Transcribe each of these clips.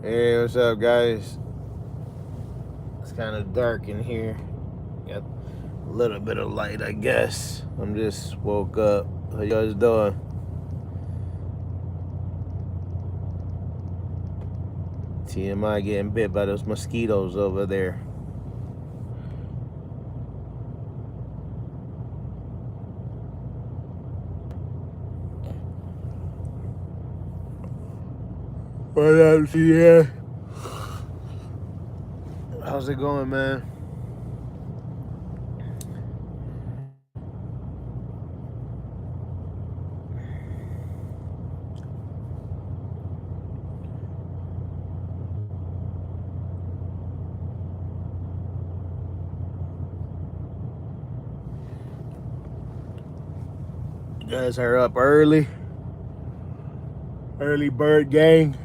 Hey, what's up, guys? It's kind of dark in here. Got a little bit of light, I guess. I'm just woke up. How you guys doing? TMI getting bit by those mosquitoes over there. What up, TM? How's it going, man? You guys are up early. Early bird gang.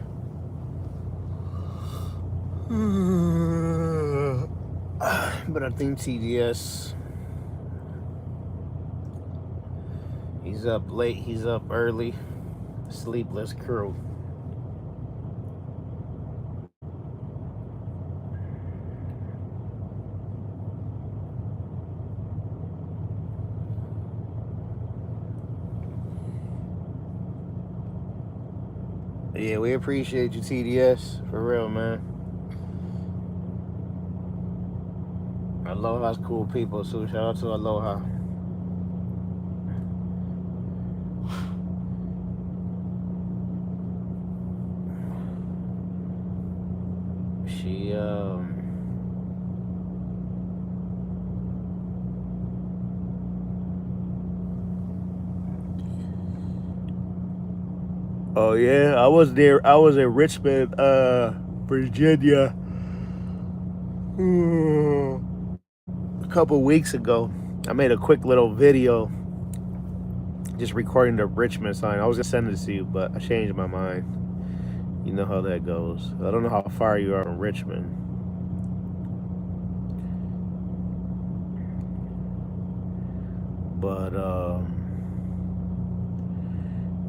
But I think TDS, he's up late, he's up early. Sleepless crew. Yeah, we appreciate you, TDS, for real, man. Aloha's cool people, so shout out to Aloha. She Oh yeah, I was there. I was in Richmond, Virginia, a couple weeks ago. I made a quick little video just recording the Richmond sign. I was gonna send it to you, but I changed my mind. You know how that goes. I don't know how far you are from Richmond, but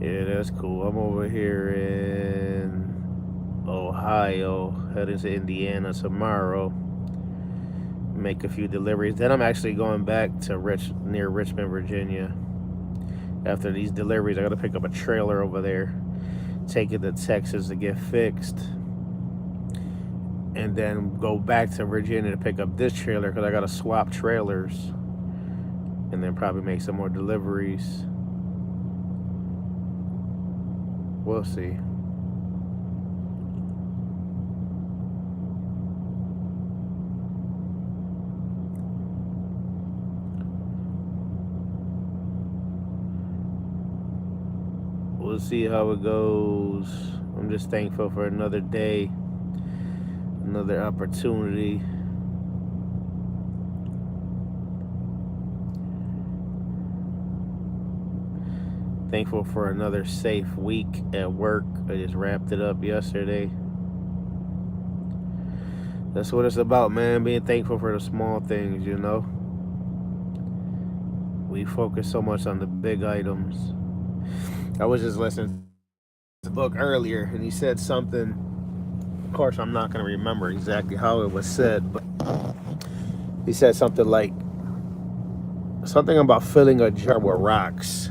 yeah, that's cool. I'm over here in Ohio, heading to Indiana tomorrow. Make a few deliveries. Then I'm actually going back to near Richmond, Virginia. After these deliveries, I gotta pick up a trailer over there, take it to Texas to get fixed, and then go back to Virginia to pick up this trailer because I gotta swap trailers, and then probably make some more deliveries. We'll see. We'll see how it goes. I'm just thankful for another day, another opportunity. Thankful for another safe week at work. I just wrapped it up yesterday. That's what it's about, man. Being thankful for the small things, you know. We focus so much on the big items. I was just listening to the book earlier, and he said something. Of course, I'm not going to remember exactly how it was said, but he said something like something about filling a jar with rocks.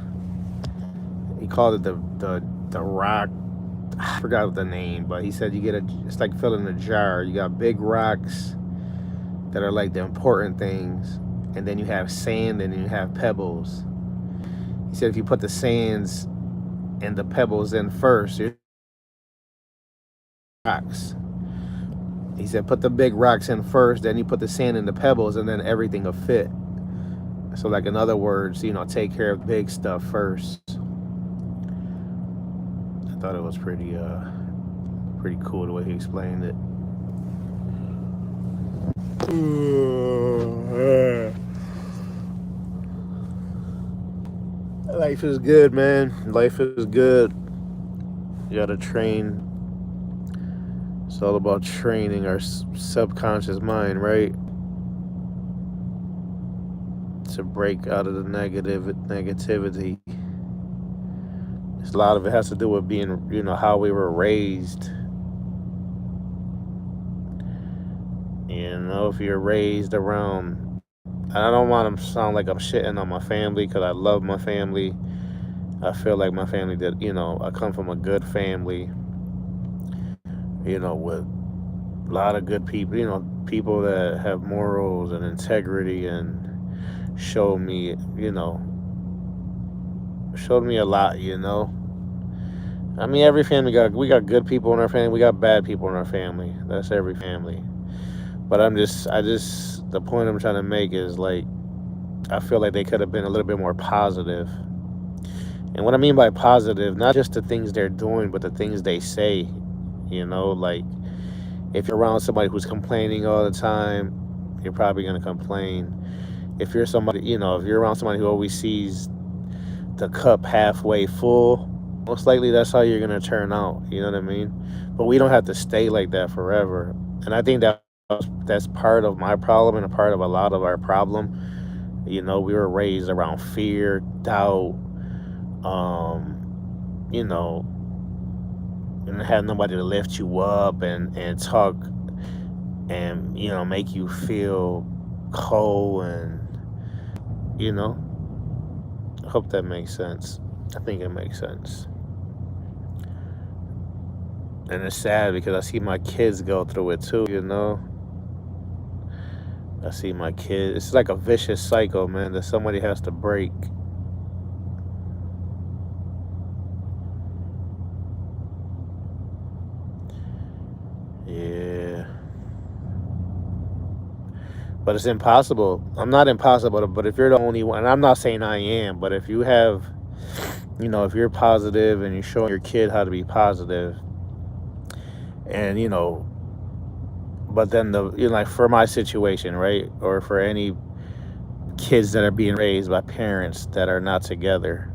He called it the rock. I forgot the name, but he said it's like filling a jar. You got big rocks that are like the important things, and then you have sand, and then you have pebbles. He said if you put the sands and the pebbles in first, you're rocks. He said put the big rocks in first, then you put the sand and the pebbles, and then everything will fit. So, like, in other words, you know, take care of big stuff first. I thought it was pretty cool the way he explained it. Life is good, man. Life is good. You gotta train. It's all about training our subconscious mind, right? To break out of the negativity. A lot of it has to do with being, you know, how we were raised. If you're raised around, I don't want to sound like I'm shitting on my family because I love my family. I feel like my family did, I come from a good family, with a lot of good people, people that have morals and integrity and showed me, showed me a lot. I mean, every family we got good people in our family, we got bad people in our family. That's every family. But the point I'm trying to make is like, I feel like they could have been a little bit more positive. And what I mean by positive, not just the things they're doing, but the things they say. Like if you're around somebody who's complaining all the time, you're probably gonna complain. If you're somebody, if you're around somebody who always sees the cup halfway full, most likely that's how you're gonna turn out. You know what I mean? But we don't have to stay like that forever. And I think that's part of my problem and a part of a lot of our problem. We were raised around fear, doubt, you know, and have nobody to lift you up and talk and make you feel cold and you know. I hope that makes sense. I think it makes sense. And it's sad because I see my kids go through it too. I see my kids. It's like a vicious cycle, man, that somebody has to break. Yeah. But it's impossible. I'm not impossible, but if you're the only one, and I'm not saying I am, but if you have, if you're positive and you're showing your kid how to be positive, and but then like for my situation, right, or for any kids that are being raised by parents that are not together,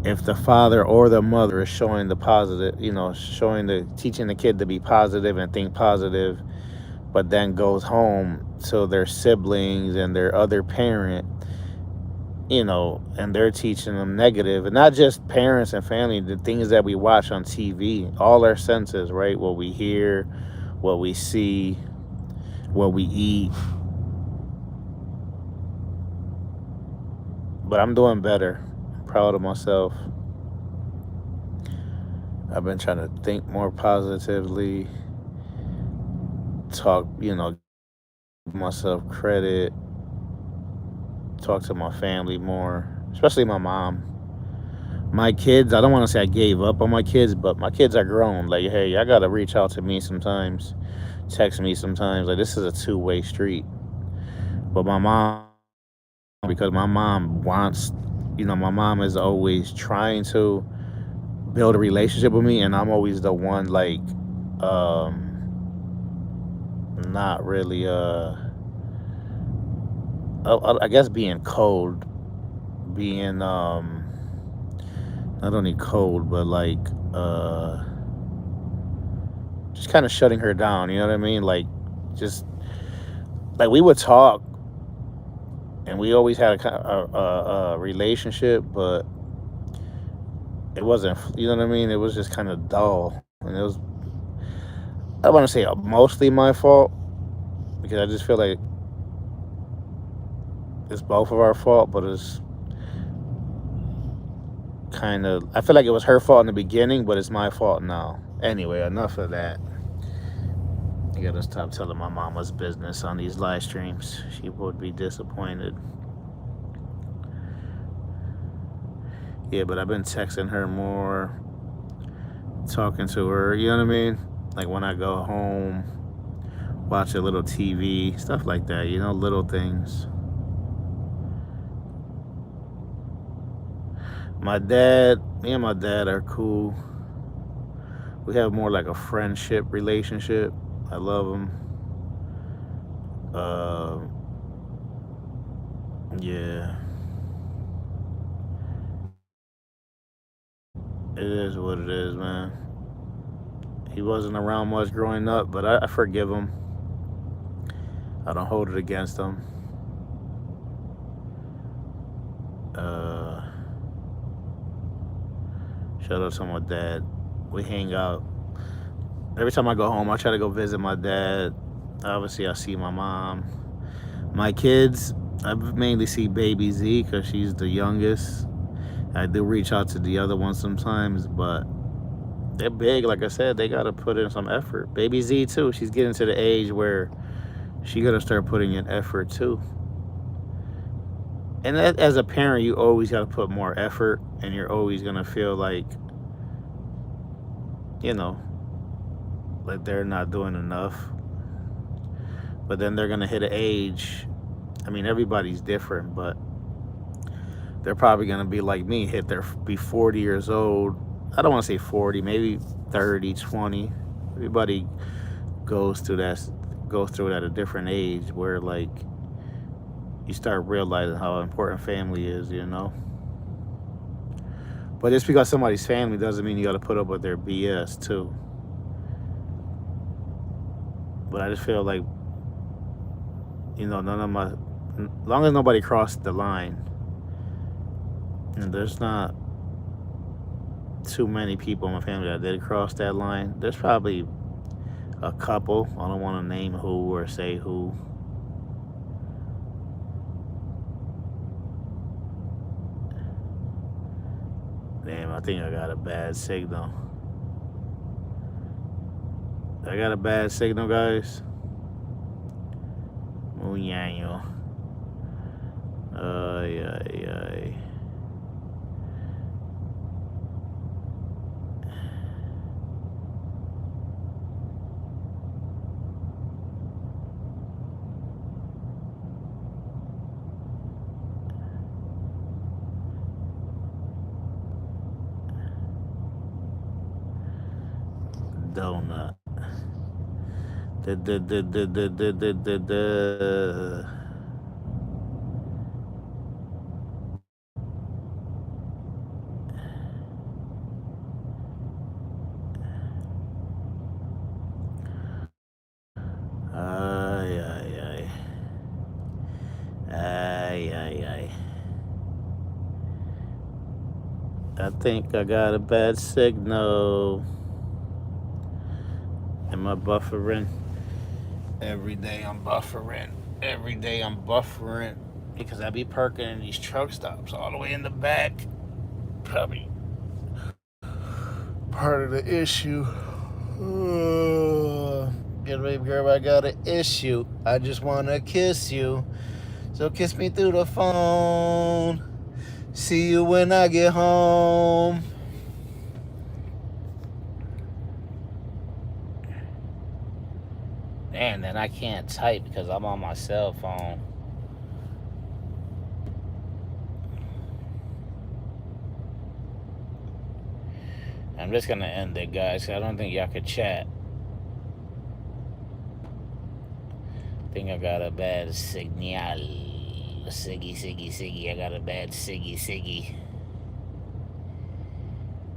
if the father or the mother is showing the positive, teaching the kid to be positive and think positive, but then goes home to their siblings and their other parent, and they're teaching them negative, and not just parents and family, the things that we watch on TV, all our senses, right? What we hear, what we see, what we eat. But I'm doing better. I'm proud of myself. I've been trying to think more positively, talk, give myself credit, talk to my family more, especially my mom. My kids, I don't want to say I gave up on my kids, but my kids are grown. Like, hey, I got to reach out to me sometimes, text me sometimes. Like, this is a two-way street. But my mom, because my mom wants, my mom is always trying to build a relationship with me, and I'm always the one, like, not really, I guess being cold, being, not only cold, but like, just kind of shutting her down. You know what I mean? Like, just like we would talk, and we always had a relationship, but it wasn't. You know what I mean? It was just kind of dull, and it was. I don't want to say mostly my fault because I just feel like it's both of our fault, but it's kind of. I feel like it was her fault in the beginning, but it's my fault now. Anyway, enough of that. I gotta stop telling my mama's business on these live streams. She would be disappointed. Yeah, but I've been texting her more, talking to her, you know what I mean? Like when I go home, watch a little TV, stuff like that, little things. Me and my dad are cool. We have more like a friendship relationship. I love him. Yeah. It is what it is, man. He wasn't around much growing up, but I forgive him. I don't hold it against him. Shout out to my dad. We hang out. Every time I go home, I try to go visit my dad. Obviously, I see my mom. My kids, I mainly see baby Z because she's the youngest. I do reach out to the other ones sometimes, but they're big. Like I said, they got to put in some effort. Baby Z, too. She's getting to the age where she got to start putting in effort, too. And that, as a parent, you always got to put more effort, and you're always going to feel like, you know, like they're not doing enough. But then they're going to hit an age. I mean, everybody's different, but they're probably going to be like me, be 40 years old. I don't want to say 40, maybe 30, 20. Everybody goes through that at a different age where, like, you start realizing how important family is, you know. But just because somebody's family doesn't mean you got to put up with their BS too. But I just feel like, you know, as long as nobody crossed the line, and there's not too many people in my family that did cross that line. There's probably a couple. I don't want to name who or say who. Damn, I think I got a bad signal. I got a bad signal, guys. Munyanyo. Ay. Donut. Ay. I think I got a bad signal. Am I buffering? Every day I'm buffering. Because I be parking in these truck stops all the way in the back. Probably part of the issue. Good baby girl, I got an issue. I just want to kiss you. So kiss me through the phone. See you when I get home. And then I can't type because I'm on my cell phone. I'm just going to end it, guys. I don't think y'all could chat. I think I got a bad signal. Siggy. I got a bad siggy.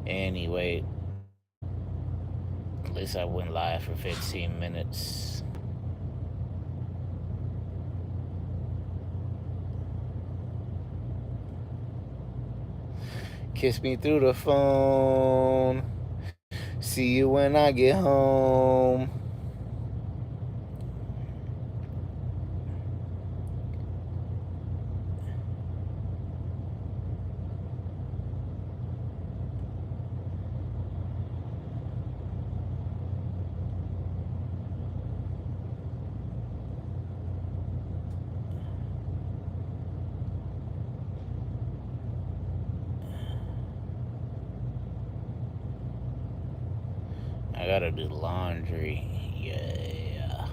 Anyway, at least I went live for 15 minutes. Kiss me through the phone. See you when I get home. I gotta do laundry. Yeah.